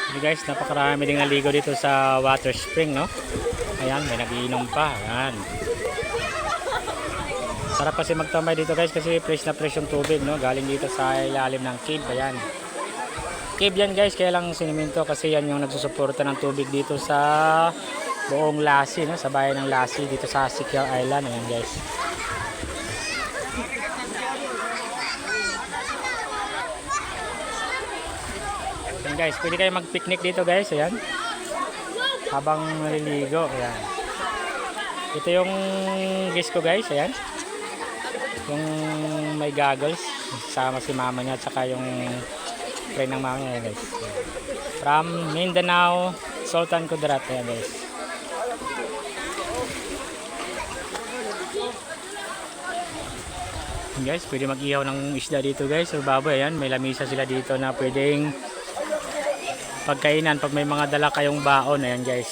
Hey guys, napakarami ding naligo dito sa water spring, no? Ayan, may nagiinom pa. Ayan. Sarap kasi magtambay dito guys kasi fresh na fresh yung tubig, no? Galing dito sa ilalim ng cave. Ayan. Cave yan guys, kaya lang siniminto kasi yan yung nagsusuporta ng tubig dito sa buong Lassie, no? Sa bayan ng Lassie dito sa Secure Island. Ayan guys. Ayan guys, pwede kayo mag-picnic dito guys. Ayan. Habang naliligo. Ayan. Ito yung guest ko guys. Ayan. Yung may goggles. Sama si mama niya at saka yung friend ng mama niya. Ayan guys. From Mindanao, Sultan Kudarat. Ayan guys. Ayan guys, pwede mag-ihaw ng isda dito guys. So baboy, ayan. May lamisa sila dito na pwedeng pagkainan pag may mga dala kayong baon. Ayan guys.